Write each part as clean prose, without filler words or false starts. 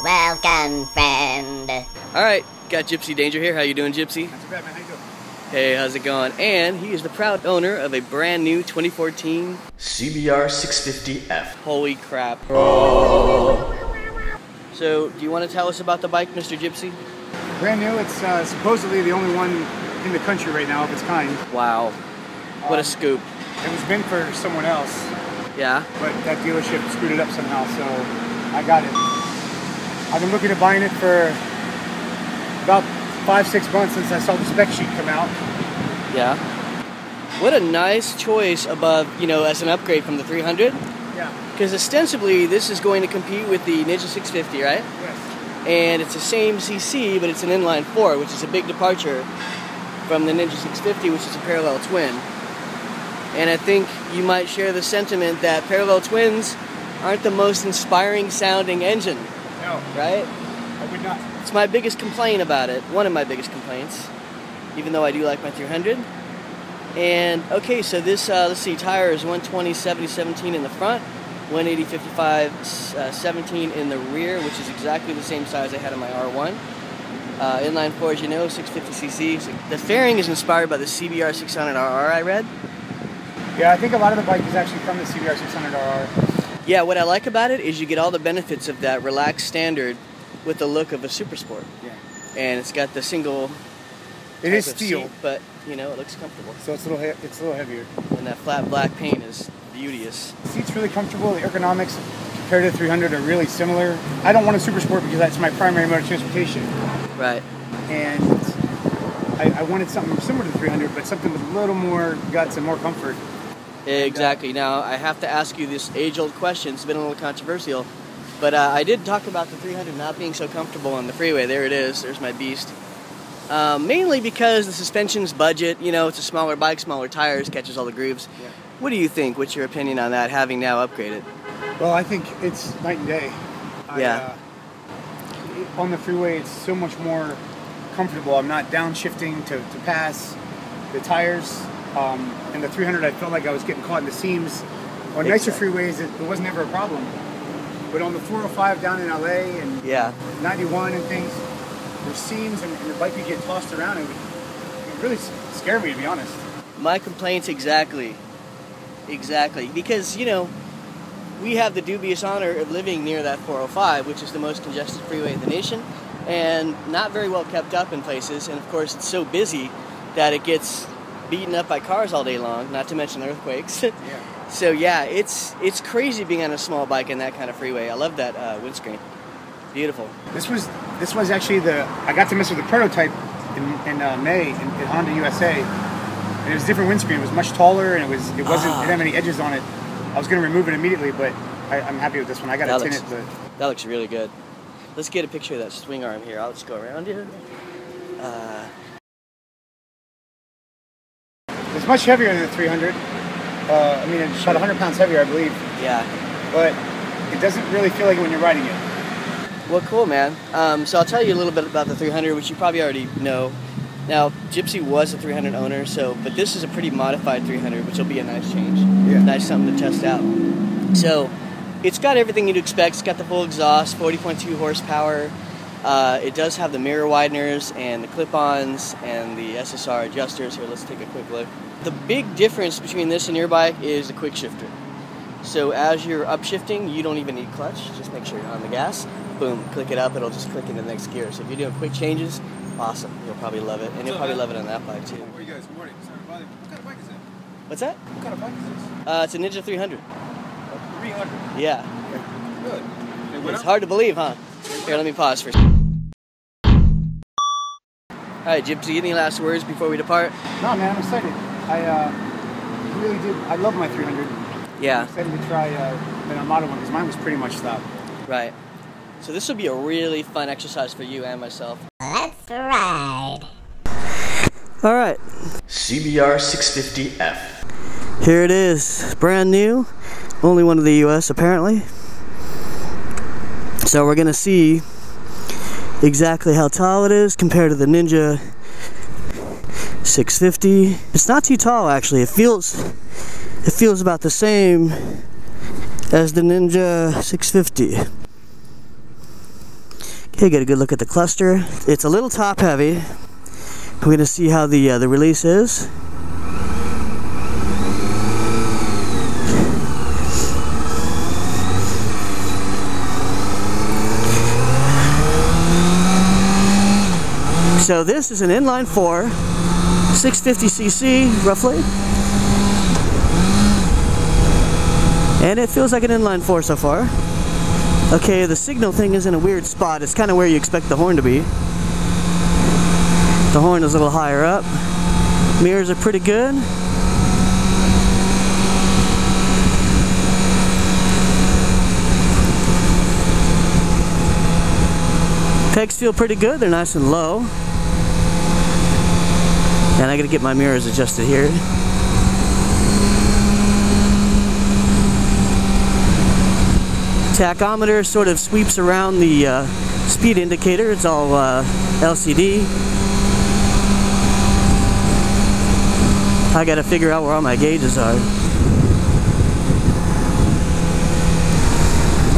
Welcome, friend. Alright, got GipsyDanger here. How you doing, Gypsy? Not too bad, man. How you doing? Hey, how's it going? And he is the proud owner of a brand new 2014 CBR650F. Holy crap. Oh. So, do you want to tell us about the bike, Mr. Gypsy? Brand new. It's supposedly the only one in the country right now of its kind. Wow. What a scoop. It was meant for someone else. Yeah? But that dealership screwed it up somehow, so I got it. I've been looking at buying it for about 5-6 months since I saw the spec sheet come out. Yeah. What a nice choice above, you know, as an upgrade from the 300. Yeah. Because ostensibly this is going to compete with the Ninja 650, right? Yes. And it's the same CC, but it's an inline 4, which is a big departure from the Ninja 650, which is a parallel twin. And I think you might share the sentiment that parallel twins aren't the most inspiring sounding engine. No. Right? I would not. It's my biggest complaint about it. One of my biggest complaints, even though I do like my 300. And okay, so this, let's see, tire is 120/70/17 in the front, 180/55/17 in the rear, which is exactly the same size I had on my R1. Inline 4, as you know, 650cc. So the fairing is inspired by the CBR600RR, I read. Yeah, I think a lot of the bike is actually from the CBR600RR. Yeah, what I like about it is you get all the benefits of that relaxed standard with the look of a supersport. Yeah. And it's got the single. It is type of steel, seat, but you know it looks comfortable. so it's a little heavier. And that flat black paint is beauteous. The seat's really comfortable. The ergonomics compared to the 300 are really similar. I don't want a supersport because that's my primary mode of transportation. Right. And I wanted something similar to the 300, but something with a little more guts and more comfort. Exactly. Now I have to ask you this age-old question. It's been a little controversial, but I did talk about the 300 not being so comfortable on the freeway. There it is. There's my beast. Mainly because the suspension's budget. You know, it's a smaller bike, smaller tires, catches all the grooves. Yeah. What do you think? What's your opinion on that, having now upgraded? Well, I think it's night and day. Yeah. On the freeway, it's so much more comfortable. I'm not downshifting to pass the tires. And the 300, I felt like I was getting caught in the seams. On nicer freeways, it wasn't ever a problem. But on the 405 down in LA and 91 and things, there's seams and the bike could get tossed around. It really scared me, to be honest. My complaints exactly. Because, you know, we have the dubious honor of living near that 405, which is the most congested freeway in the nation, and not very well kept up in places. And of course, it's so busy that it gets beaten up by cars all day long, not to mention earthquakes. Yeah. So yeah, it's crazy being on a small bike in that kind of freeway. I love that windscreen. Beautiful. This was actually I got to mess with the prototype in May at Honda USA, and it was a different windscreen. It was much taller, and it didn't have any edges on it. I was going to remove it immediately, but I'm happy with this one. I got to tin it, but that looks really good. Let's get a picture of that swing arm here. I'll just go around here. It's much heavier than the 300. I mean, it's about 100 pounds heavier, I believe. Yeah. But it doesn't really feel like it when you're riding it. Well, cool, man. So I'll tell you a little bit about the 300, which you probably already know. Now, Gypsy was a 300 owner, but this is a pretty modified 300, which will be a nice change. Yeah. Nice something to test out. So it's got everything you'd expect. It's got the full exhaust, 40.2 horsepower. It does have the mirror wideners and the clip-ons and the SSR adjusters. Here, let's take a quick look. The big difference between this and your bike is the quick shifter. So as you're upshifting, you don't even need clutch. Just make sure you're on the gas. Boom, click it up. It'll just click into the next gear. So if you're doing quick changes, awesome. You'll probably love it. And you'll probably love it on that bike too. How are you guys? Good morning. Sorry to bother you. What kind of bike is it? What's that? What kind of bike is this? It's a Ninja 300. 300. Yeah. Good. It's hard to believe, huh? Here, let me pause for a second. Alright, Gypsy, any last words before we depart? No, man, I'm excited. I really did. I love my 300. Yeah. I'm excited to try the model one because mine was pretty much stopped. Right. So this will be a really fun exercise for you and myself. Let's ride. Alright. CBR650F. Here it is. Brand new. Only one in the US apparently. So we're going to see exactly how tall it is compared to the Ninja 650. It's not too tall actually. It feels about the same as the Ninja 650. Okay, get a good look at the cluster. It's a little top heavy. We're going to see how the release is. So this is an inline 4, 650cc roughly, and it feels like an inline 4 so far. Okay, the signal thing is in a weird spot. It's kind of where you expect the horn to be. The horn is a little higher up. Mirrors are pretty good. Pegs feel pretty good. They're nice and low. And I gotta get my mirrors adjusted here. Tachometer sort of sweeps around the speed indicator. It's all LCD. I gotta figure out where all my gauges are.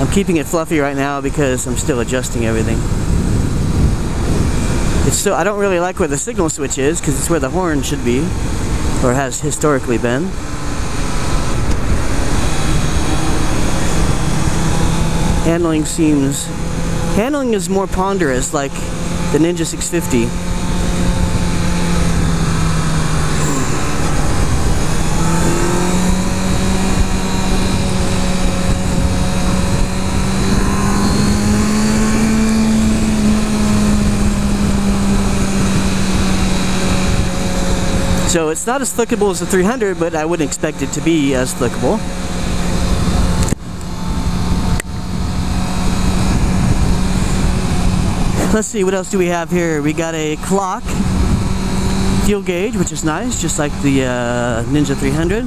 I'm keeping it fluffy right now because I'm still adjusting everything. I don't really like where the signal switch is because it's where the horn should be, or has historically been. Handling is more ponderous, like the Ninja 650. So it's not as flickable as the 300, but I wouldn't expect it to be as flickable. Let's see, what else do we have here? We got a clock, fuel gauge, which is nice, just like the Ninja 300.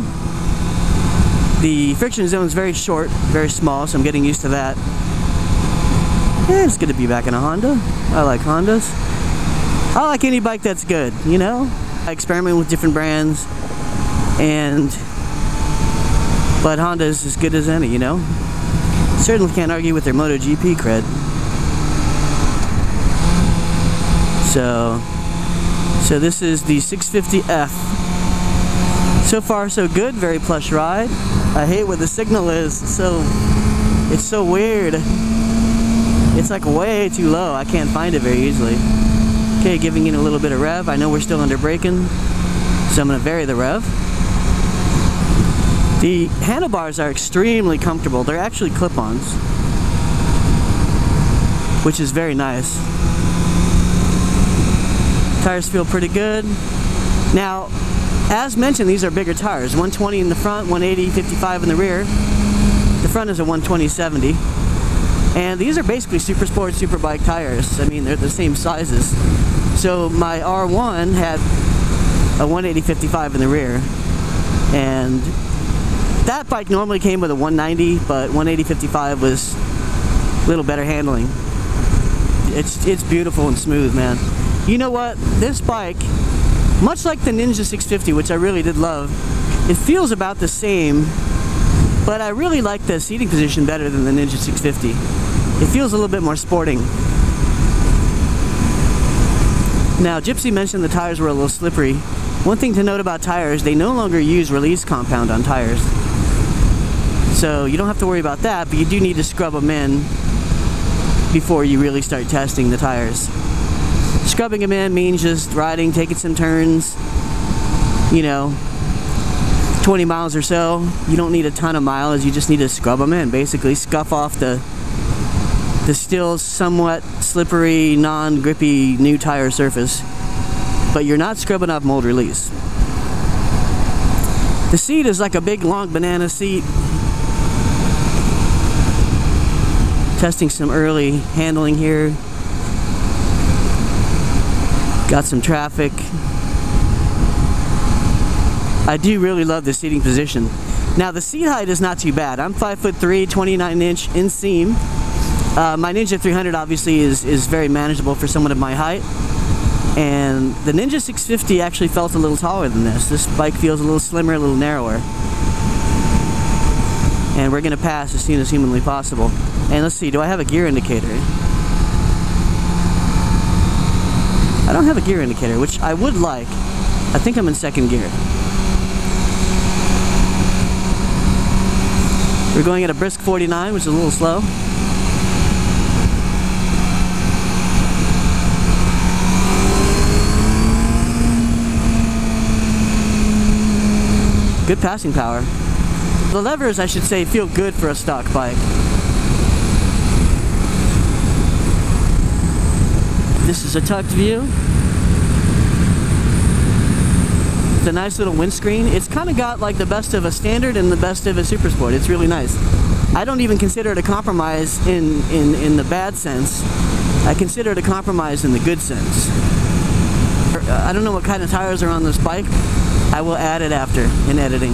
The friction zone is very short, very small, so I'm getting used to that. Yeah, it's good to be back in a Honda. I like Hondas. I like any bike that's good, you know? I experiment with different brands, but Honda is as good as any, you know? Certainly can't argue with their MotoGP cred. So this is the 650F. So far so good, very plush ride. I hate what the signal is, it's so weird. It's like way too low, I can't find it very easily. Okay, giving it a little bit of rev. I know we're still under braking, so I'm going to vary the rev. The handlebars are extremely comfortable. They're actually clip-ons, which is very nice. Tires feel pretty good. Now, as mentioned, these are bigger tires. 120 in the front, 180/55 in the rear. The front is a 120/70. And these are basically supersport, superbike tires. I mean, they're the same sizes. So my R1 had a 180/55 in the rear, and that bike normally came with a 190, but 180/55 was a little better handling. It's beautiful and smooth, man. You know what? This bike, much like the Ninja 650, which I really did love, it feels about the same, but I really like the seating position better than the Ninja 650. It feels a little bit more sporting. Now, Gipsy mentioned the tires were a little slippery. One thing to note about tires, they no longer use release compound on tires. So you don't have to worry about that, but you do need to scrub them in before you really start testing the tires. Scrubbing them in means just riding, taking some turns, you know, 20 miles or so. You don't need a ton of miles, you just need to scrub them in. Basically, scuff off the still somewhat slippery, non-grippy new tire surface, but you're not scrubbing off mold release. The seat is like a big long banana seat. Testing some early handling here. Got some traffic. I do really love the seating position. Now the seat height is not too bad. I'm 5'3", 29-inch inseam. My Ninja 300 obviously is very manageable for someone of my height, and the Ninja 650 actually felt a little taller than this. This bike feels a little slimmer, a little narrower, and we're going to pass as soon as humanly possible. And let's see, do I have a gear indicator? I don't have a gear indicator, which I would like. I think I'm in second gear. We're going at a brisk 49, which is a little slow. Good passing power. The levers, I should say, feel good for a stock bike. This is a tucked view. It's a nice little windscreen. It's kind of got like the best of a standard and the best of a supersport. It's really nice. I don't even consider it a compromise in the bad sense. I consider it a compromise in the good sense. I don't know what kind of tires are on this bike. I will add it after in editing.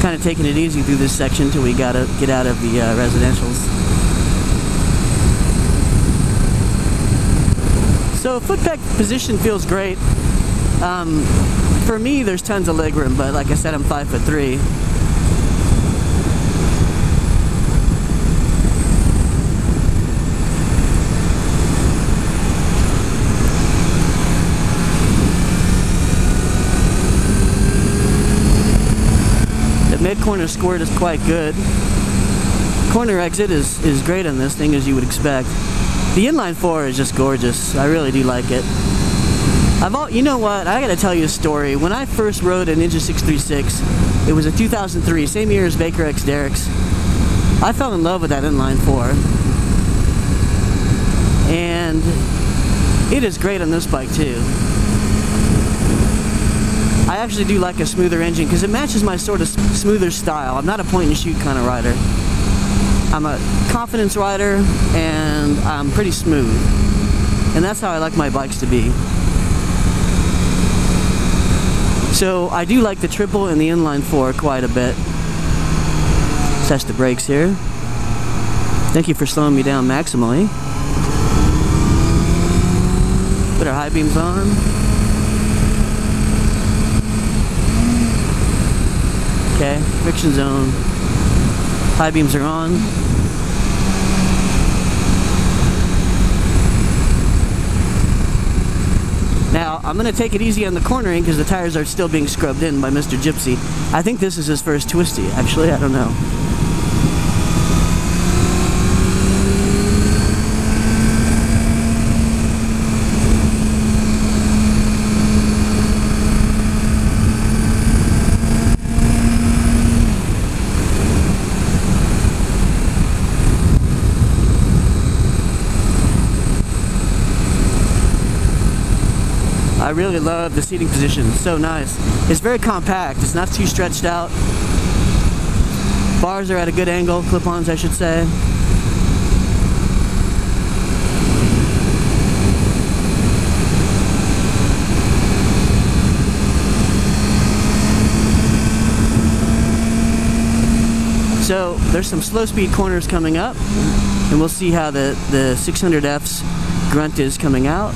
Kind of taking it easy through this section till we gotta get out of the residentials. So foot peg position feels great. For me, there's tons of leg room, but like I said, I'm 5'3". The mid-corner squirt is quite good. Corner exit is great on this thing, as you would expect. The inline 4 is just gorgeous. I really do like it. You know what? I gotta tell you a story. When I first rode a Ninja 636, it was a 2003, same year as Baker X Derrick's. I fell in love with that inline 4. And it is great on this bike too. I actually do like a smoother engine because it matches my sort of smoother style. I'm not a point and shoot kind of rider. I'm a confidence rider and I'm pretty smooth. And that's how I like my bikes to be. So I do like the triple and the inline 4 quite a bit. Test the brakes here. Thank you for slowing me down maximally. Put our high beams on. Okay, friction zone. High beams are on. Now, I'm going to take it easy on the cornering because the tires are still being scrubbed in by Mr. Gipsy. I think this is his first twisty, actually. I don't know. I really love the seating position. It's so nice. It's very compact. It's not too stretched out. Bars are at a good angle. Clip-ons, I should say. So there's some slow speed corners coming up, and we'll see how the 600F's grunt is coming out.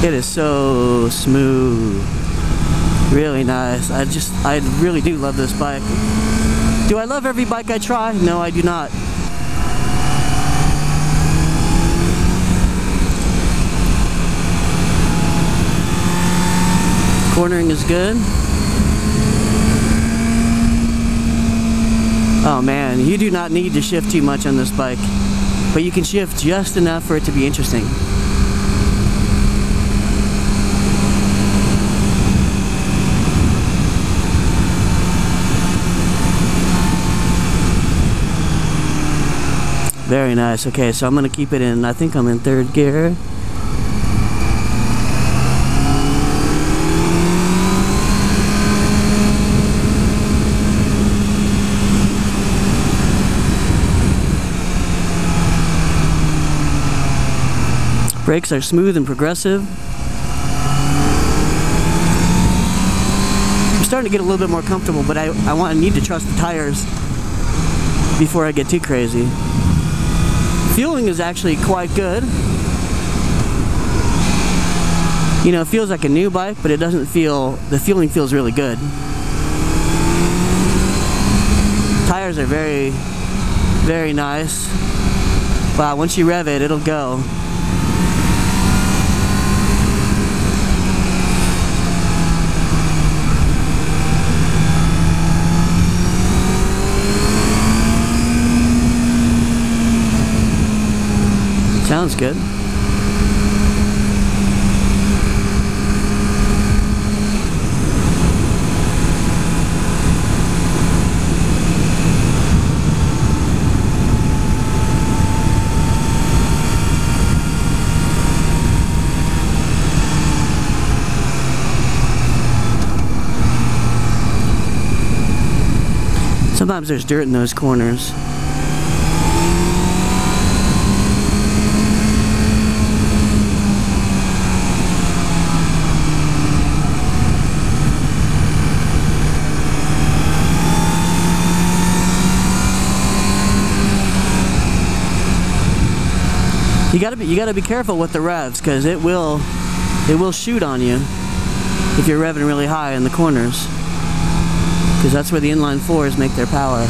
It is so smooth, really nice. I really do love this bike. Do I love every bike I try? No, I do not. Cornering is good. Oh man, you do not need to shift too much on this bike, but you can shift just enough for it to be interesting. Very nice. Okay, so I'm going to keep it in, I think I'm in third gear. Brakes are smooth and progressive. I'm starting to get a little bit more comfortable, but I need to trust the tires before I get too crazy. Fueling is actually quite good. You know, it feels like a new bike, but it doesn't feel, the feeling feels really good. Tires are very, very nice. Wow, once you rev it, it'll go. Sounds good. Sometimes there's dirt in those corners. You gotta be careful with the revs, because it will shoot on you if you're revving really high in the corners, because that's where the inline fours make their power.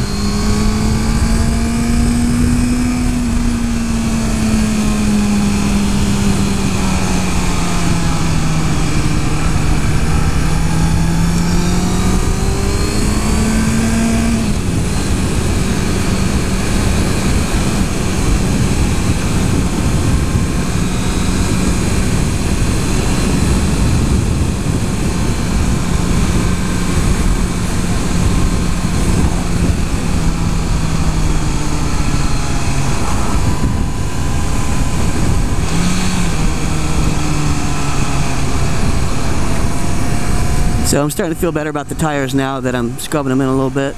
So I'm starting to feel better about the tires now that I'm scrubbing them in a little bit.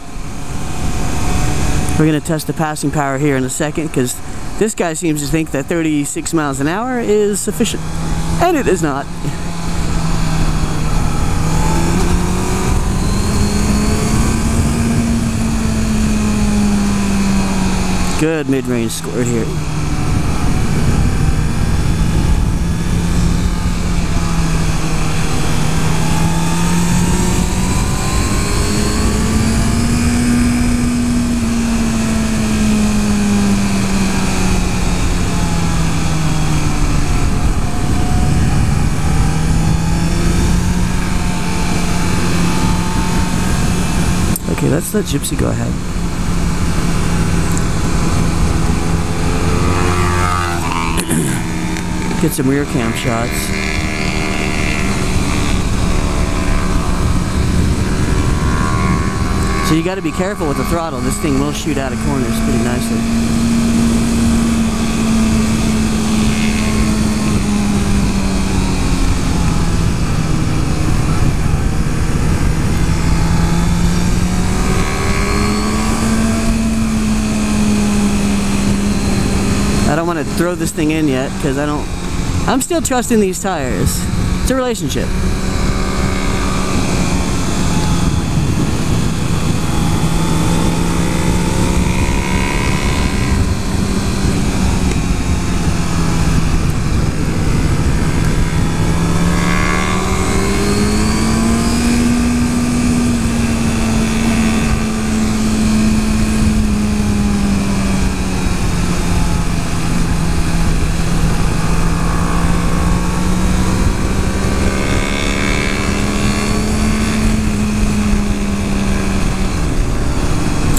We're going to test the passing power here in a second, because this guy seems to think that 36 miles an hour is sufficient, and it is not. Good mid-range score here. Okay, let's let Gipsy go ahead. Get some rear cam shots. So you got to be careful with the throttle. This thing will shoot out of corners pretty nicely. I don't want to throw this thing in yet, because I'm still trusting these tires. It's a relationship.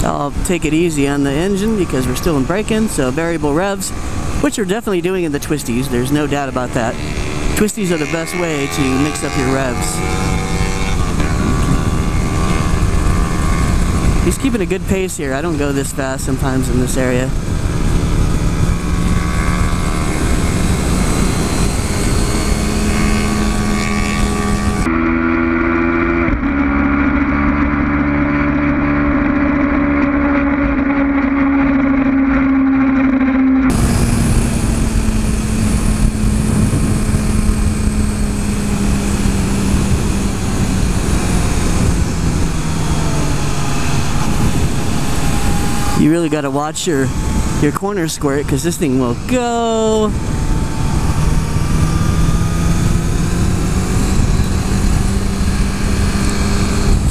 I'll take it easy on the engine because we're still in braking, so variable revs, which we're definitely doing in the twisties, there's no doubt about that. Twisties are the best way to mix up your revs. He's keeping a good pace here. I don't go this fast sometimes in this area. You really got to watch your corner squirt, because this thing will go.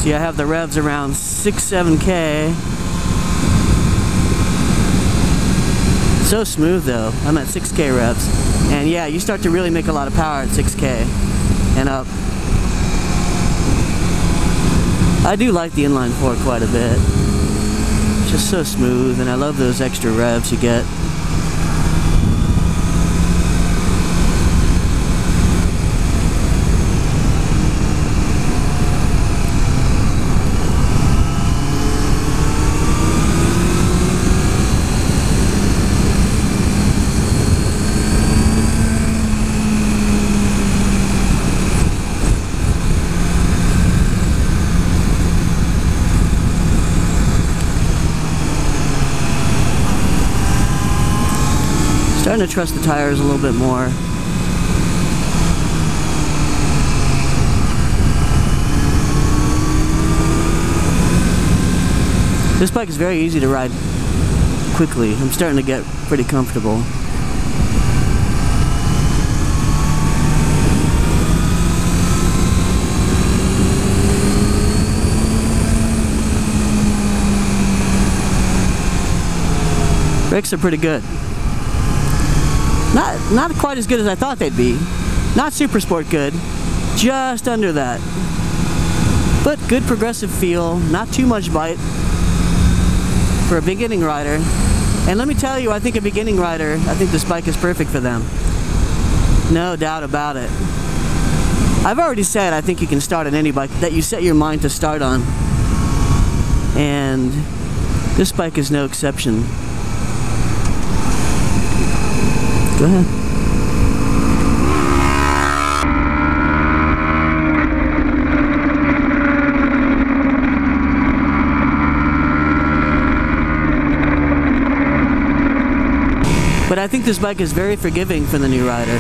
See, I have the revs around 6-7K. So smooth though. I'm at 6K revs. And yeah, you start to really make a lot of power at 6K and up. I do like the inline 4 quite a bit. It's just so smooth, and I love those extra revs you get. Starting to trust the tires a little bit more. This bike is very easy to ride quickly. I'm starting to get pretty comfortable. Brakes are pretty good. Not quite as good as I thought they'd be. Not super sport good, just under that. But good progressive feel, not too much bite for a beginning rider. And let me tell you, I think a beginning rider, I think this bike is perfect for them. No doubt about it. I've already said I think you can start on any bike that you set your mind to start on. And this bike is no exception. Go ahead. But I think this bike is very forgiving for the new rider.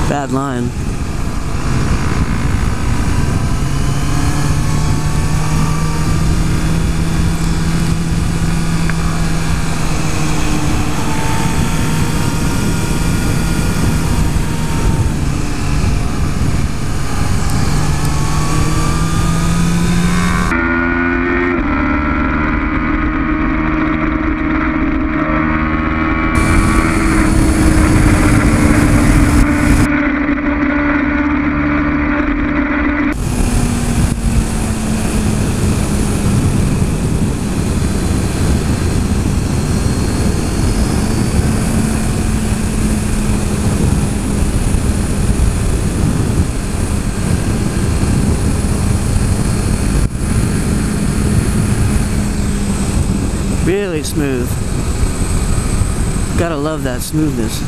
Bad line. Really smooth. Gotta love that smoothness.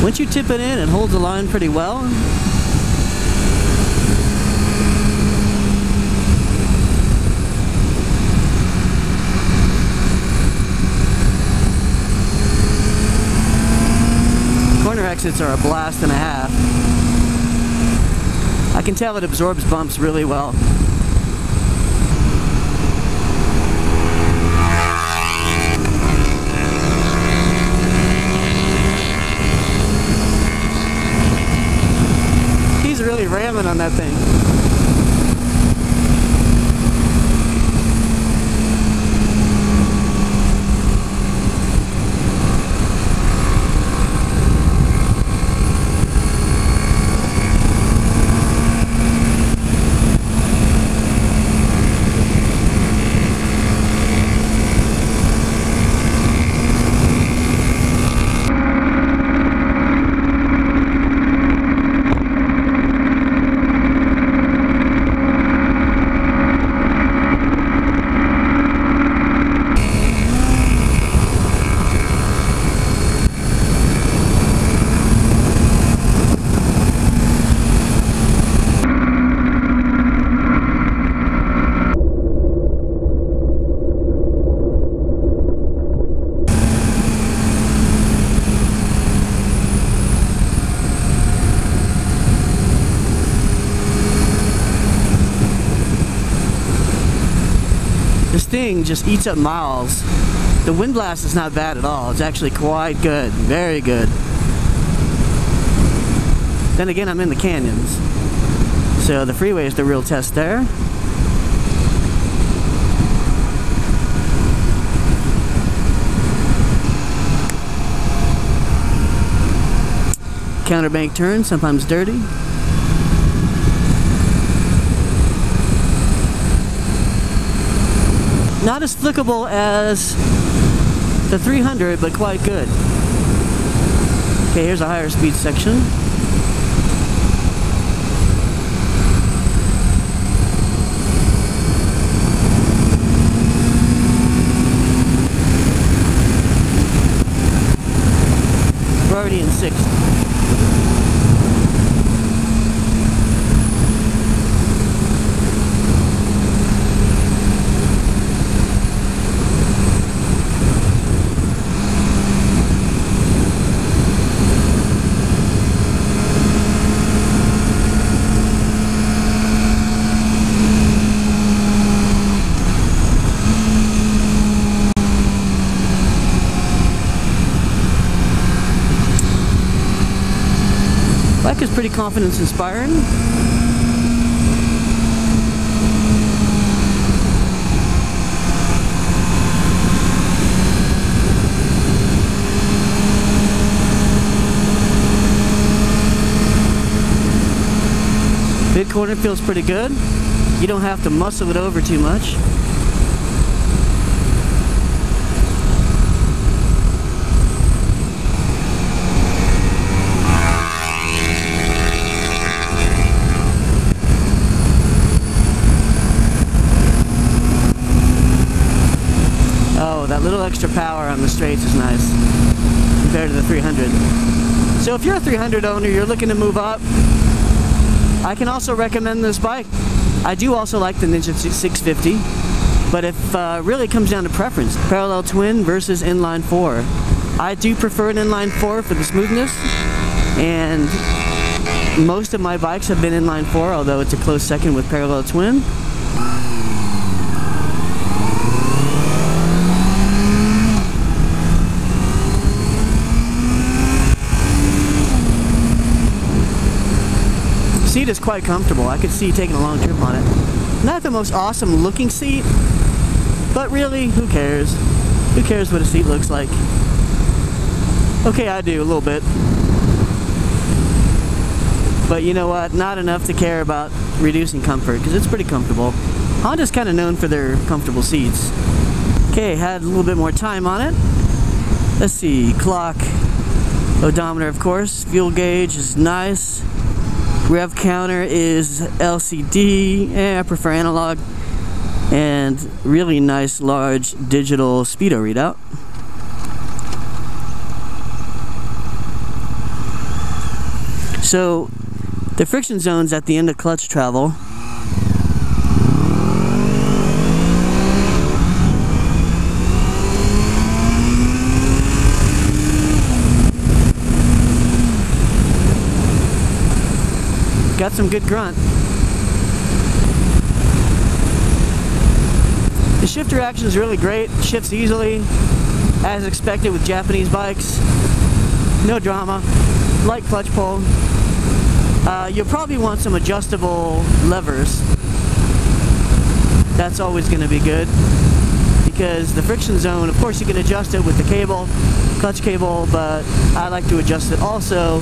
Once you tip it in, it holds the line pretty well. Corner exits are a blast and a half. I can tell it absorbs bumps really well. Really ramming on that thing. thing just eats up miles. The wind blast is not bad at all. It's actually quite good, very good. Then again, I'm in the canyons, so the freeway is the real test there. Counterbank turn, sometimes dirty. Not as flickable as the 300, but quite good. Okay, here's a higher speed section. We're already in 6th. Bike is pretty confidence inspiring. Mid corner feels pretty good. You don't have to muscle it over too much. That little extra power on the straights is nice compared to the 300. So if you're a 300 owner, you're looking to move up, I can also recommend this bike. I do also like the Ninja 650, but if really comes down to preference, parallel twin versus inline 4. I do prefer an inline 4 for the smoothness, and most of my bikes have been inline 4, although it's a close second with parallel twin. Seat is quite comfortable. I could see taking a long trip on it. Not the most awesome looking seat, but really, who cares? Who cares what a seat looks like? Okay, I do a little bit. But you know what? Not enough to care about reducing comfort, because it's pretty comfortable. Honda's kind of known for their comfortable seats. Okay, had a little bit more time on it. Let's see, clock, odometer of course, fuel gauge is nice. Rev counter is LCD, I prefer analog, and really nice large digital speedo readout. So the friction zones at the end of clutch travel. Got some good grunt. The shifter action is really great. Shifts easily, as expected with Japanese bikes. No drama. Light clutch pull. You'll probably want some adjustable levers. That's always going to be good, because the friction zone, of course you can adjust it with the cable, clutch cable, but I like to adjust it also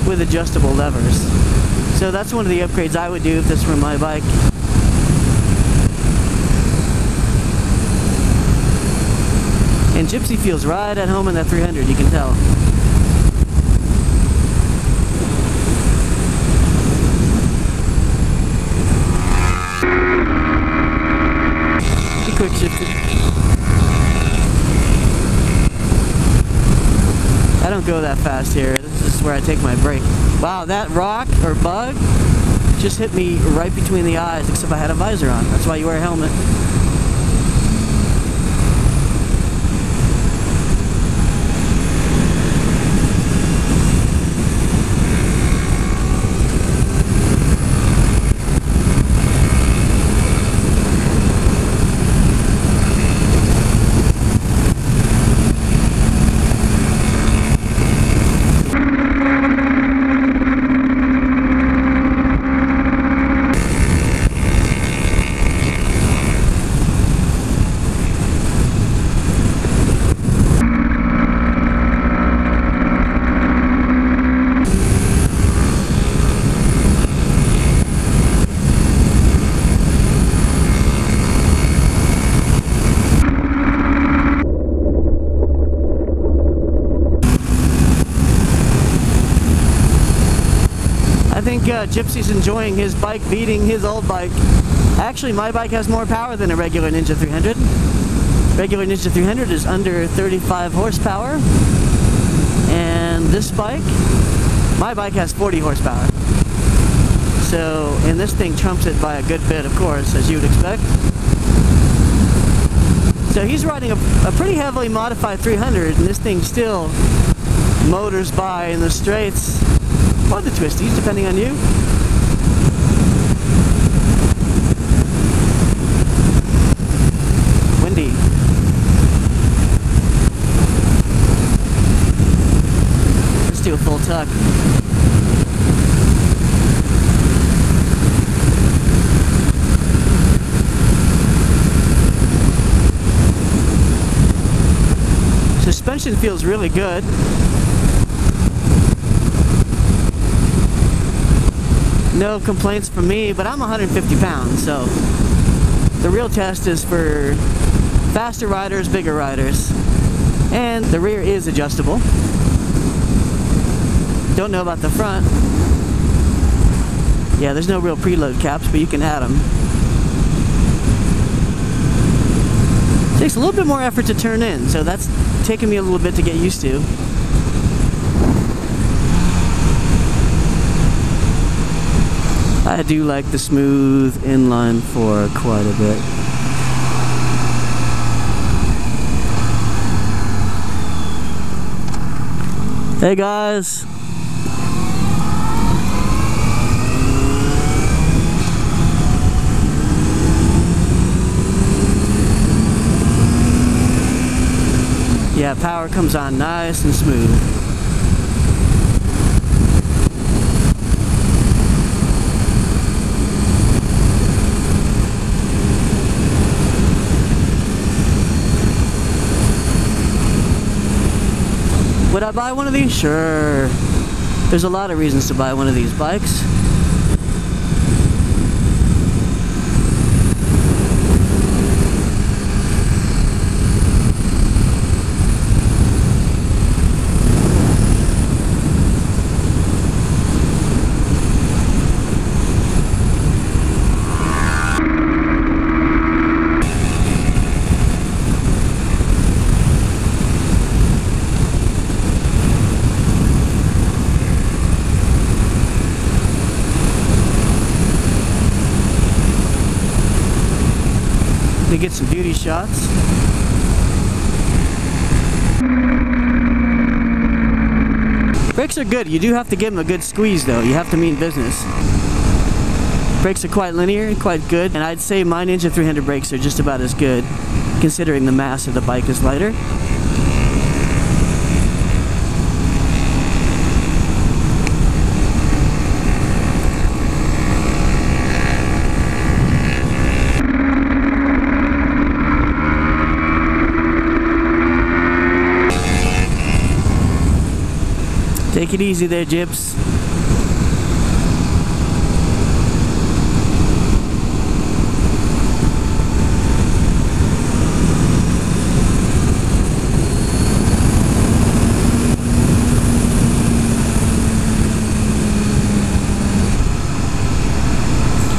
with adjustable levers. So that's one of the upgrades I would do if this were my bike. And Gipsy feels right at home in that 300, you can tell. Be quick shifted. I don't go that fast here. This is where I take my break. Wow, that rock or bug just hit me right between the eyes, except I had a visor on. That's why you wear a helmet. think Gipsy's enjoying his bike beating his old bike. Actually, my bike has more power than a regular Ninja 300. Regular Ninja 300 is under 35 horsepower. And this bike, my bike has 40 horsepower. So, and this thing trumps it by a good bit, of course, as you would expect. So he's riding a pretty heavily modified 300, and this thing still motors by in the straights, or the twisties, depending on you. Windy. Let's do a full tuck. Suspension feels really good. No complaints from me, but I'm 150 pounds, so the real test is for faster riders, bigger riders. And the rear is adjustable. Don't know about the front. Yeah, there's no real preload caps, but you can add them. Takes a little bit more effort to turn in, so that's taken me a little bit to get used to. I do like the smooth inline four quite a bit. Hey guys! Yeah, power comes on nice and smooth. Would I buy one of these? Sure. There's a lot of reasons to buy one of these bikes. To get some beauty shots. Brakes are good. You do have to give them a good squeeze though. You have to mean business. Brakes are quite linear, quite good, and I'd say my Ninja 300 brakes are just about as good, considering the mass of the bike is lighter. Take it easy there, Gips.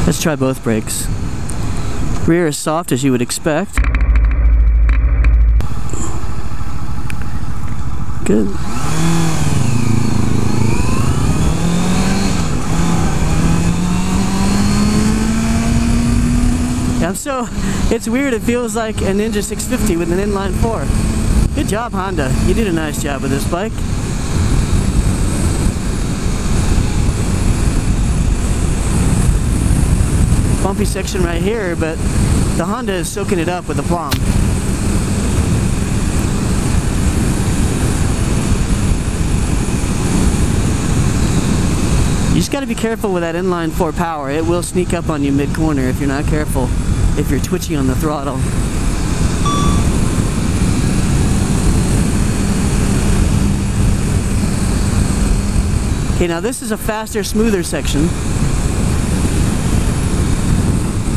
Let's try both brakes. Rear is soft as you would expect. Good. So it's weird, it feels like a Ninja 650 with an inline 4. Good job, Honda. You did a nice job with this bike. Bumpy section right here, but the Honda is soaking it up with the plum. You just got to be careful with that inline 4 power. It will sneak up on you mid-corner if you're not careful, if you're twitchy on the throttle. Okay, now this is a faster, smoother section.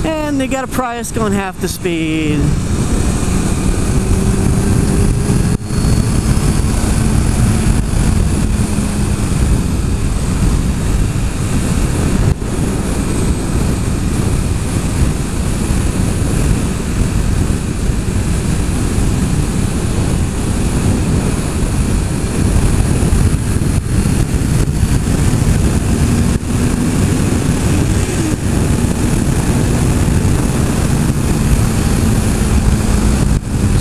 And they got a Prius going half the speed.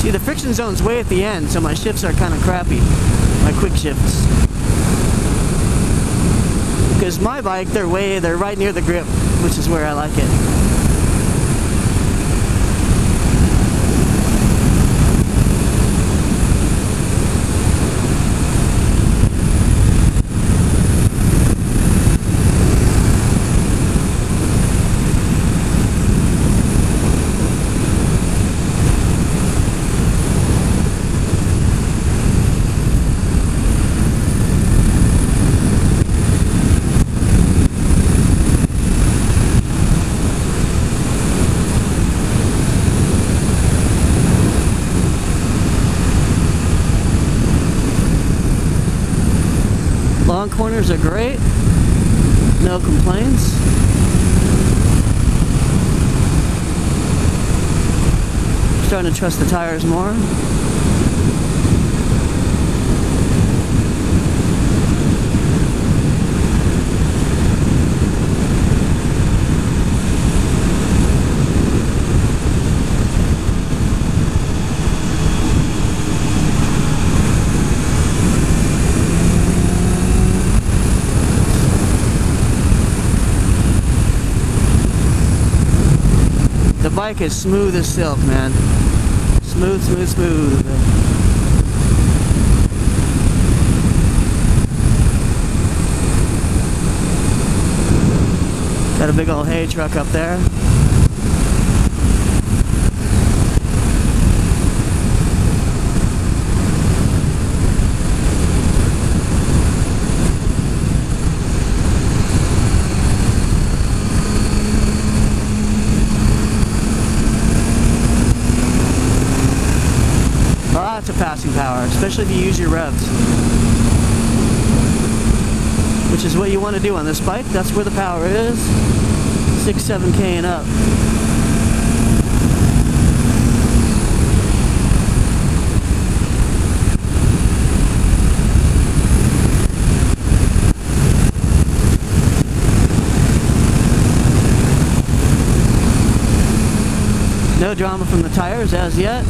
See, the friction zone's way at the end, so my shifts are kind of crappy. My quick shifts. Because my bike, they're right near the grip, which is where I like it. Long corners are great, no complaints. Starting to trust the tires more. The bike is smooth as silk, man. Smooth, smooth, smooth. Got a big old hay truck up there. Lots of passing power, especially if you use your revs. Which is what you want to do on this bike. That's where the power is. 6-7K and up. No drama from the tires as yet.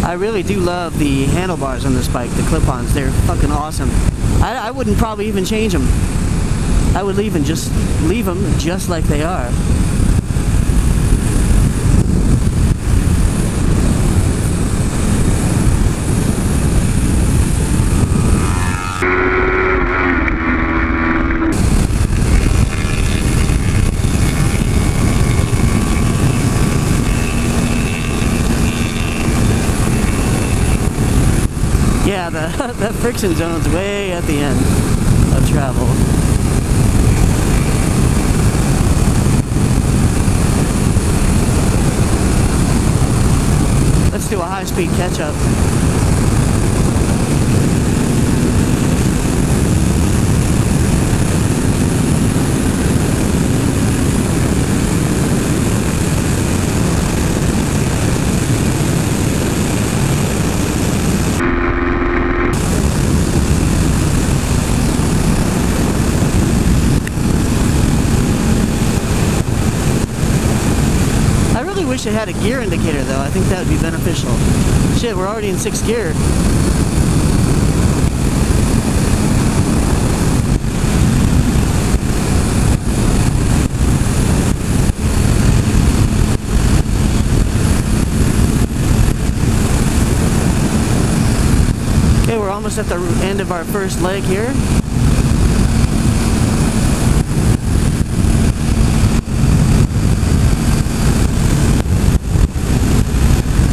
I really do love the handlebars on this bike, the clip-ons. They're fucking awesome. I wouldn't probably even change them. I would leave them just like they are. Yeah, the friction zone's way at the end of travel. Let's do a high-speed catch-up. I wish it had a gear indicator though. I think that would be beneficial. Shit, we're already in 6th gear. Okay, we're almost at the end of our first leg here.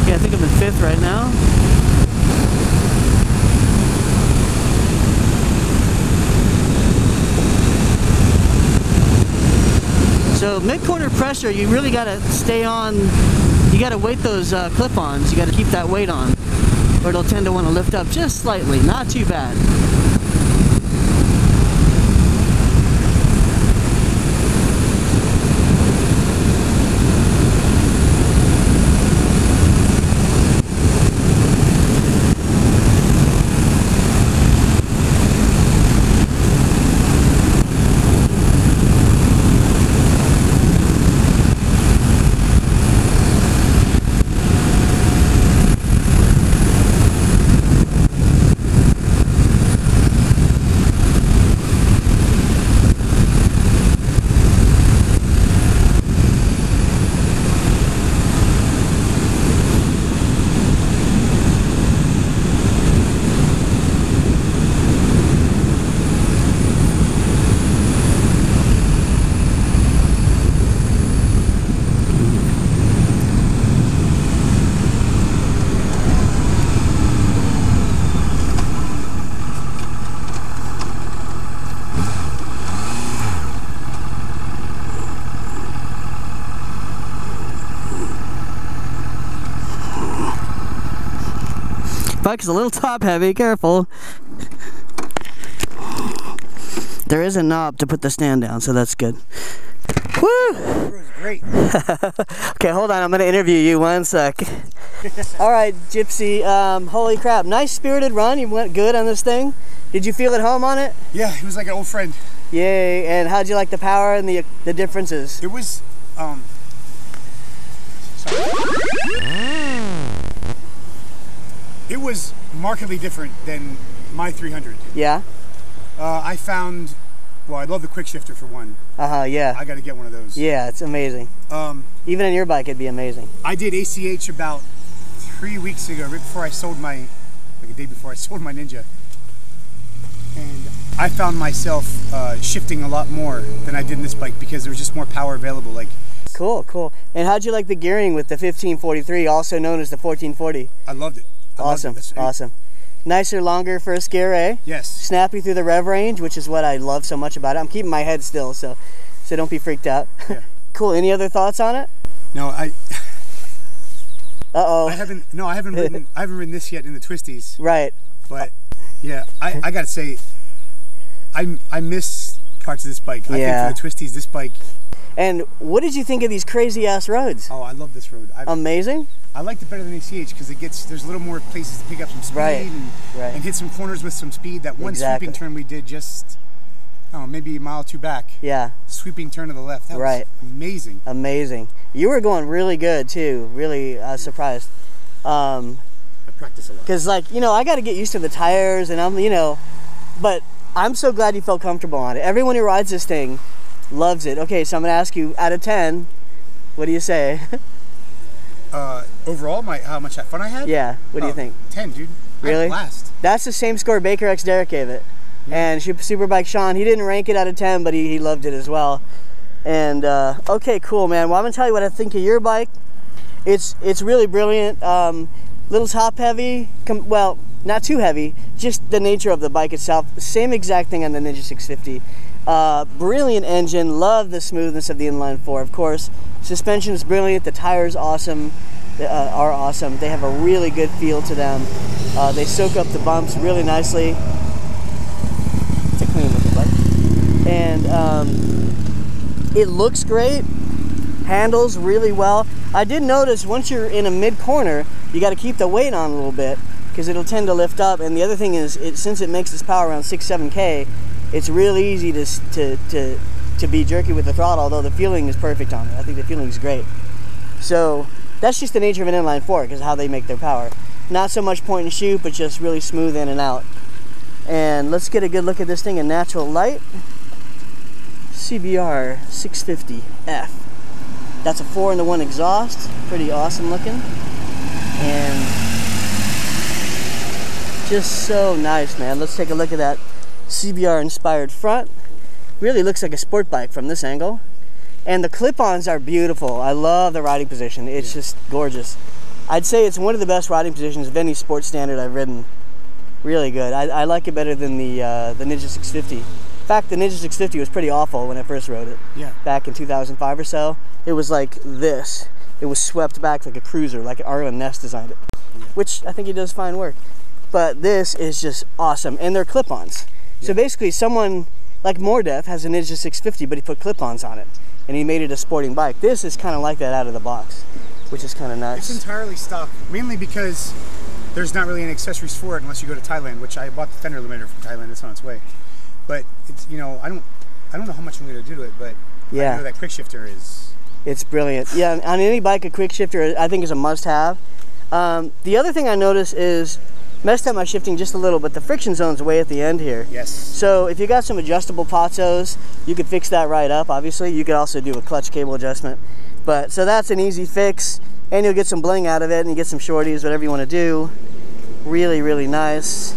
I think I'm in 5th right now. So mid-corner pressure, you really gotta stay on, you gotta weight those clip-ons, you gotta keep that weight on, or it'll tend to want to lift up just slightly, not too bad. bike's a little top heavy, careful. There is a knob to put the stand down, so that's good. Woo! It was great. Okay, hold on, I'm gonna interview you 1 sec. All right, Gypsy, holy crap, nice spirited run. You went good on this thing. Did you feel at home on it? Yeah, he was like an old friend. Yay, and how'd you like the power and the differences? It was, it was markedly different than my 300. Yeah? I found, well, I love the quick shifter for one. Yeah. I got to get one of those. Yeah, it's amazing. Even on your bike, it'd be amazing. I did ACH about 3 weeks ago, right before I sold my, like a day before I sold my Ninja. And I found myself shifting a lot more than I did in this bike because there was just more power available. Like, cool, cool. And how'd you like the gearing with the 1543, also known as the 1440? I loved it. Awesome, awesome. Nicer, longer first gear, eh? Yes. Snappy through the rev range, which is what I love so much about it. I'm keeping my head still, so don't be freaked out. Yeah. Cool. Any other thoughts on it? No, Uh-oh. I haven't ridden this yet in the twisties. Right. But yeah, I gotta say, I miss parts of this bike. I think for the twisties, this bike. And what did you think of these crazy ass roads? Oh, I love this road. Amazing. I liked it better than ACH because there's a little more places to pick up some speed and hit some corners with some speed. That one sweeping turn we did just, oh, maybe a mile or two back. Yeah. Sweeping turn to the left. That was amazing. Amazing. You were going really good too. Really surprised. I practice a lot. Because, like, you know, I got to get used to the tires, and but I'm so glad you felt comfortable on it. Everyone who rides this thing loves it. Okay, so I'm going to ask you, out of 10, what do you say? Overall, how much fun I had? Yeah, what do you think? 10, dude. Really? I had a blast. That's the same score Baker X Derek gave it. Yeah. And Superbike Sean, he didn't rank it out of 10, but he loved it as well. And, okay, cool, man. Well, I'm going to tell you what I think of your bike. It's really brilliant. Little top heavy, well, not too heavy, just the nature of the bike itself. Same exact thing on the Ninja 650. Brilliant engine, love the smoothness of the inline 4, of course. Suspension is brilliant, the tires are awesome. They have a really good feel to them. They soak up the bumps really nicely. It's a clean looking bike. And it looks great, handles really well. I did notice once you're in a mid-corner, you got to keep the weight on a little bit because it'll tend to lift up. And the other thing is, since it makes this power around 6-7K, it's really easy to be jerky with the throttle, although the feeling is perfect on it. I think the feeling is great. So that's just the nature of an inline 4 because of how they make their power. Not so much point and shoot, but just really smooth in and out. And let's get a good look at this thing in natural light. CBR650F. That's a 4-in-1 exhaust. Pretty awesome looking. And just so nice, man. Let's take a look at that CBR inspired front. Really looks like a sport bike from this angle. And the clip-ons are beautiful. I love the riding position. It's just gorgeous. I'd say it's one of the best riding positions of any sports standard I've ridden. Really good. I like it better than the Ninja 650. In fact, the Ninja 650 was pretty awful when I first rode it. Yeah. Back in 2005 or so. It was like this. It was swept back like a cruiser, like Arlen Ness designed it. Yeah. Which I think he does fine work. But this is just awesome. And they're clip-ons. Yeah. So basically someone like Mordeth has a Ninja 650, but he put clip-ons on it. And he made it a sporting bike. This is kind of like that out of the box, which is kind of nice. It's entirely stock, mainly because there's not really any accessories for it unless you go to Thailand, which I bought the fender limiter from Thailand. It's on its way. But it's, you know, I don't know how much I'm going to do to it, but yeah, I know that quick shifter is. It's brilliant. Yeah, on any bike, a quick shifter I think is a must-have. The other thing I noticed is messed up my shifting just a little, but the friction zone's way at the end here. Yes. So if you got some adjustable potzos, you could fix that right up. Obviously, you could also do a clutch cable adjustment. But so that's an easy fix, and you'll get some bling out of it, and you get some shorties, whatever you want to do. Really, really nice.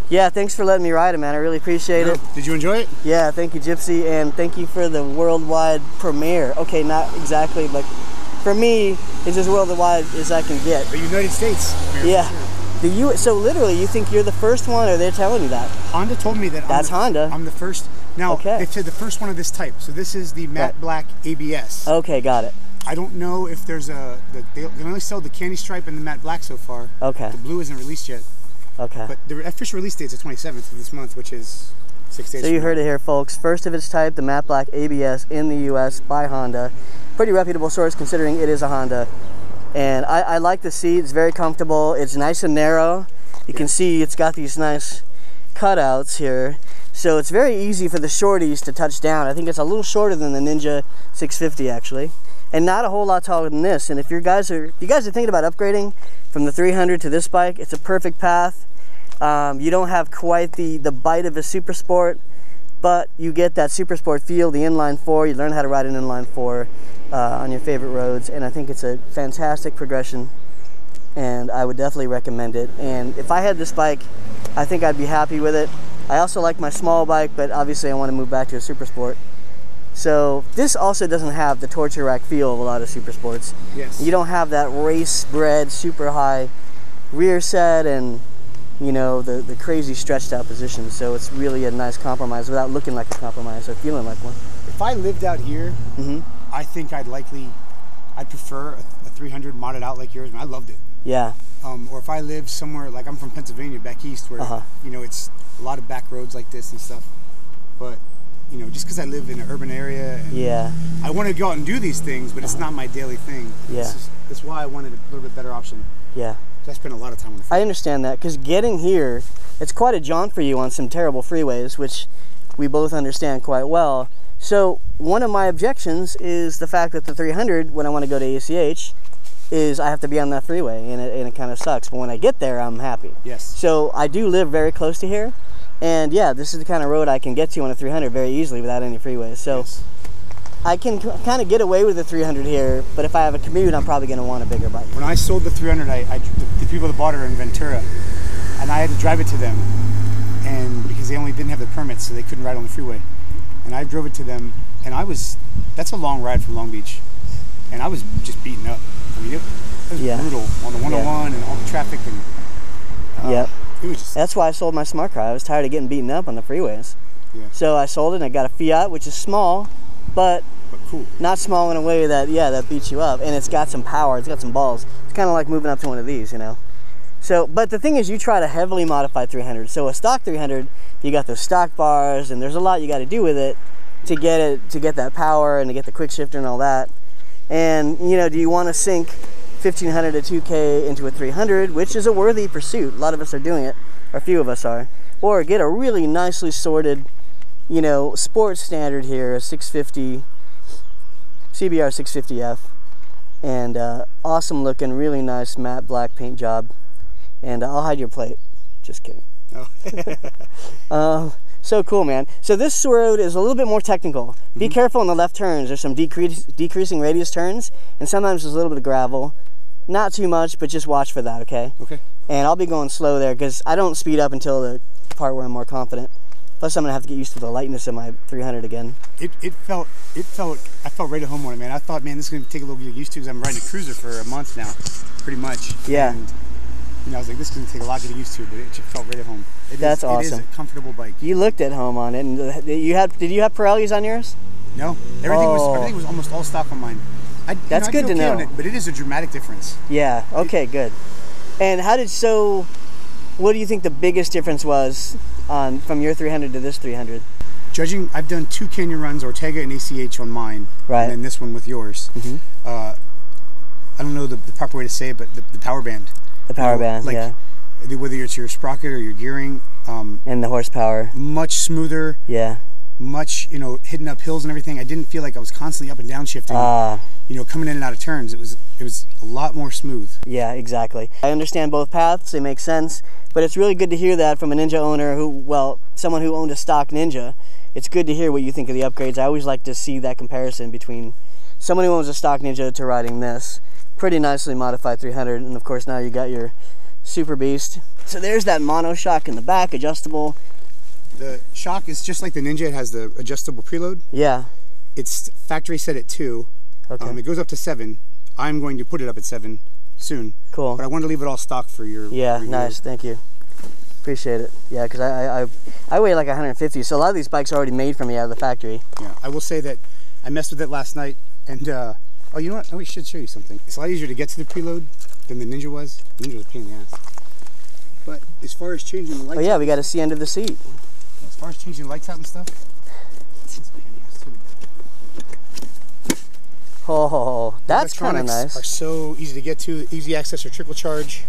Yeah, thanks for letting me ride it, man. I really appreciate it. Did you enjoy it? Yeah, thank you, Gypsy, and thank you for the worldwide premiere. Okay, not exactly, but for me, it's as worldwide as I can get. The United States. Yeah. So literally, you think you're the first one, or they're telling you that? Honda told me that. That's Honda. I'm the first. Now, they said the first one of this type. So this is the matte black ABS. Okay, got it. I don't know if there's they only sell the candy stripe and the matte black so far. Okay. The blue isn't released yet. Okay. But the official release date's the 27th of this month, which is 6 days. So you heard it here, folks. First of its type, the matte black ABS in the U.S. by Honda. Pretty reputable source considering it is a Honda. And I like the seat. It's very comfortable. It's nice and narrow. You can see it's got these nice cutouts here. So it's very easy for the shorties to touch down. I think it's a little shorter than the Ninja 650 actually. And not a whole lot taller than this. And if you guys are thinking about upgrading from the 300 to this bike, it's a perfect path. You don't have quite the bite of a supersport, but you get that supersport feel, the inline 4. You learn how to ride an inline 4 on your favorite roads, and I think it's a fantastic progression, and I would definitely recommend it. And if I had this bike, I think I'd be happy with it. I also like my small bike, but obviously I want to move back to a supersport. So this also doesn't have the torture rack feel of a lot of supersports. Yes. You don't have that race-bred, super high rear set and, you know, the crazy stretched out position. So it's really a nice compromise without looking like a compromise or feeling like one. If I lived out here, I think I'd prefer a 300 modded out like yours, and I loved it. Yeah. Or if I lived somewhere, like I'm from Pennsylvania, back east, where, you know, it's a lot of back roads like this and stuff. But, you know, just because I live in an urban area, and I want to go out and do these things, but it's not my daily thing. Yeah. That's why I wanted a little bit better option. Yeah. So I spent a lot of time on the freeway. I understand that, because getting here, it's quite a jaunt for you on some terrible freeways, which we both understand quite well. So one of my objections is the fact that the 300, when I want to go to ACH, is I have to be on that freeway, and it kind of sucks. But when I get there, I'm happy. Yes. So I do live very close to here, and yeah, this is the kind of road I can get to on a 300 very easily without any freeways. So I can kind of get away with the 300 here, but if I have a commute, I'm probably going to want a bigger bike. When I sold the 300, the people that bought it are in Ventura, and I had to drive it to them, and because they only didn't have the permits, so they couldn't ride on the freeway. And I drove it to them, and that's a long ride from Long Beach, and I was just beaten up. I mean, it was brutal on the 101 and all the traffic, and it was just... That's why I sold my smart car. I was tired of getting beaten up on the freeways. Yeah. So I sold it, and I got a Fiat, which is small, but cool. Not small in a way that, that beats you up, and it's got some power, it's got some balls. It's kind of like moving up to one of these, you know. So, but the thing is, you try to heavily modify 300. So a stock 300, you got those stock bars, and there's a lot you got to do with it to get that power and to get the quick shifter and all that. And you know, do you want to sink 1500 to 2K into a 300, which is a worthy pursuit? A lot of us are doing it, or a few of us are. Or get a really nicely sorted, you know, sports standard here, a 650 CBR650F, and awesome looking, really nice matte black paint job. And I'll hide your plate. Just kidding. Oh. So cool, man. So this road is a little bit more technical. Be careful on the left turns. There's some decreasing radius turns, and sometimes there's a little bit of gravel. Not too much, but just watch for that, okay? Okay. And I'll be going slow there because I don't speed up until the part where I'm more confident. Plus, I'm gonna have to get used to the lightness of my 300 again. I felt right at home on it, man. I thought, man, this is gonna take a little bit to get used to because I'm riding a cruiser for a month now, pretty much. Yeah. And, you know, I was like, this is going to take a lot to get used to, but it just felt right at home. That's awesome. It is a comfortable bike. You looked at home on it, and did you have Pirellis on yours? No, everything was almost all stock on mine. That's good to know. On it, but it is a dramatic difference. Yeah. Okay. Good. And what do you think the biggest difference was from your 300 to this 300? Judging, I've done 2 Canyon runs, Ortega and ACH on mine, right, and then this one with yours. I don't know the proper way to say it, but the power band. The power band, like, whether it's your sprocket or your gearing. And the horsepower. Much smoother. Yeah. Much, you know, hitting up hills and everything. I didn't feel like I was constantly up and down shifting. You know, coming in and out of turns. It was a lot more smooth. Yeah, exactly. I understand both paths. They make sense. But it's really good to hear that from a Ninja owner someone who owned a stock Ninja. It's good to hear what you think of the upgrades. I always like to see that comparison between someone who owns a stock Ninja to riding this. Pretty nicely modified 300, and of course now you got your Super Beast. So there's that mono shock in the back, adjustable. The shock is just like the Ninja. It has the adjustable preload. Yeah. It's factory set at 2. Okay. It goes up to 7. I'm going to put it up at 7 soon. Cool. But I wanted to leave it all stock for your... Yeah, nice. Thank you. Appreciate it. Yeah, because I weigh like 150, so a lot of these bikes are already made for me out of the factory. Yeah, I will say that I messed with it last night, and Oh, you know what? Oh, we should show you something. It's a lot easier to get to the preload than the Ninja was. The Ninja was a pain in the ass. But as far as changing the lights... Oh yeah, we got to see under the seat. As far as changing the lights out and stuff, it's a pain in the ass too. Oh, that's kind of nice. Are so easy to get to, easy access or trickle charge.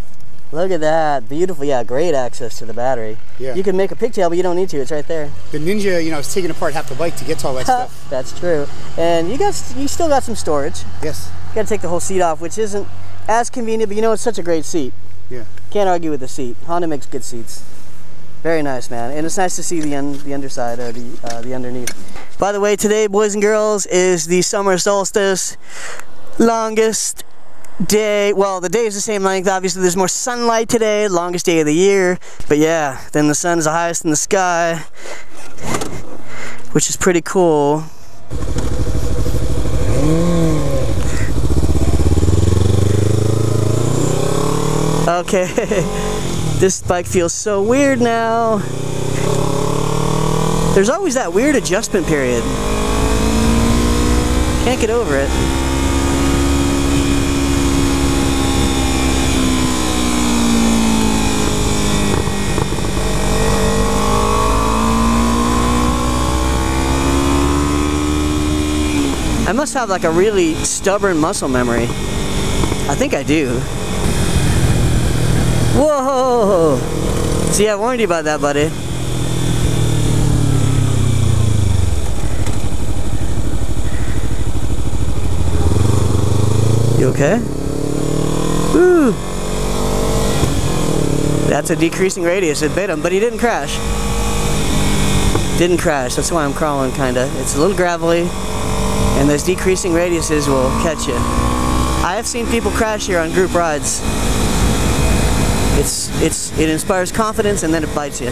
Look at that, beautiful. Yeah, great access to the battery. Yeah. You can make a pigtail, but you don't need to. It's right there. The Ninja, you know, is taking apart half the bike to get to all that stuff. That's true. And you still got some storage. Yes. You got to take the whole seat off, which isn't as convenient, but you know, it's such a great seat. Yeah. Can't argue with the seat. Honda makes good seats. Very nice, man. And it's nice to see the underside or the underneath. By the way, today, boys and girls, is the summer solstice. Longest day. Well, the day is the same length. Obviously, there's more sunlight today. Longest day of the year. But yeah, then the sun's the highest in the sky, which is pretty cool. Okay, this bike feels so weird now. There's always that weird adjustment period. Can't get over it. I must have like a really stubborn muscle memory. I think I do. Whoa! See, I warned you about that, buddy. You okay? Woo! That's a decreasing radius. It bit him, but he didn't crash. Didn't crash. That's why I'm crawling, kinda. It's a little gravelly, and those decreasing radiuses will catch you. I have seen people crash here on group rides. It inspires confidence, and then it bites you.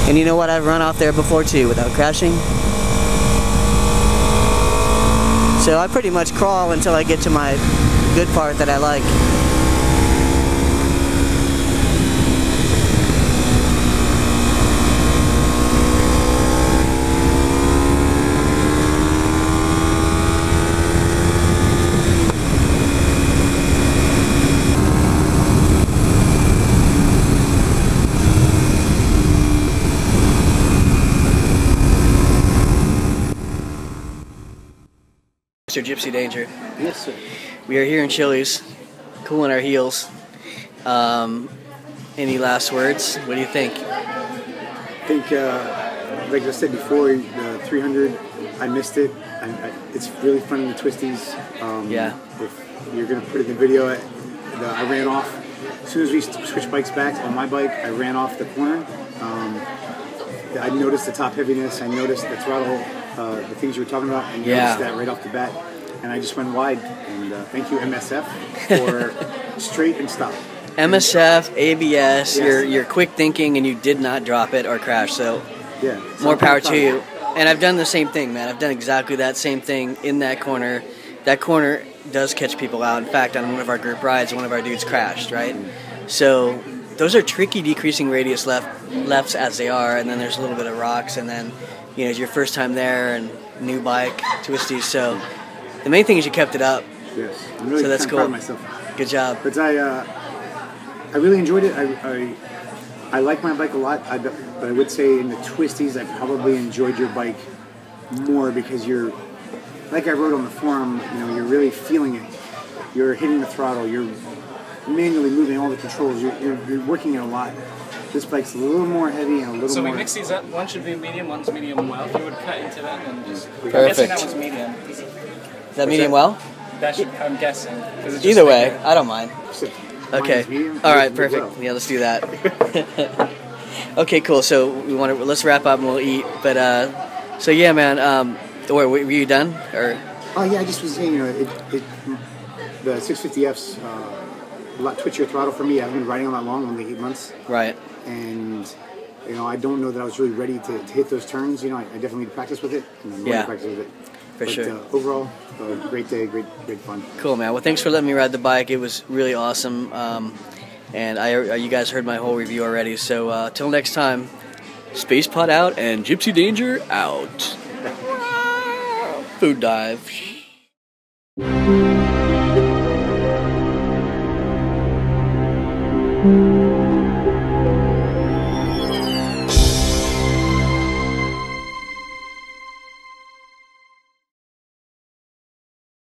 And you know what? I've run off there before too without crashing. So I pretty much crawl until I get to my good part that I like. Mr. GipsyDanger. Yes, sir. We are here in Chili's, cooling our heels. Any last words? What do you think? I think, like I said before, the 300, I missed it. It's really fun in the twisties. Yeah. If you're going to put it in the video, I ran off. As soon as we switched bikes back on my bike, I ran off the corner. I noticed the top heaviness. I noticed the throttle, the things you were talking about. I noticed that right off the bat. And I just went wide. And thank you, MSF, for straight and stop. MSF, ABS, Yes. you're quick thinking, and you did not drop it or crash. So yeah, more power to you. And I've done the same thing, man. I've done exactly that same thing in that corner. That corner does catch people out. In fact, on one of our group rides, one of our dudes crashed, right? So those are tricky decreasing radius lefts as they are, and then there's a little bit of rocks, and then, you know, it's your first time there and new bike, twisties. So the main thing is you kept it up. Yes, I'm really so that's cool. proud of myself. Good job. But I really enjoyed it. I like my bike a lot, but I would say in the twisties, I probably enjoyed your bike more because you're, like I wrote on the forum, you know, you're really feeling it. You're hitting the throttle. You're manually moving all the controls. You're working it a lot. This bike's a little more heavy and a little more... So we mix these up. One should be medium, one's medium well. If you would cut into them and just... Perfect. I'm guessing that one's medium. Is that medium well? That should, I'm guessing. It's Either way, I don't mind. Okay. Medium, All right. medium Perfect. well. Yeah, let's do that. Okay, cool. So let's wrap up and we'll eat. But so yeah, man. Were you done or? Oh yeah, I just was saying, you know, the 650F's a lot twitchier throttle for me. I haven't been riding on that long, only 8 months. Right. And you know, I don't know that I was really ready to hit those turns. You know, I definitely need to practice with it. And I'm going to practice with it. For sure. Overall, great day, great fun. Cool, man. Well, thanks for letting me ride the bike. It was really awesome. And you guys heard my whole review already. So till next time, Space Pod out and GipsyDanger out. food dive.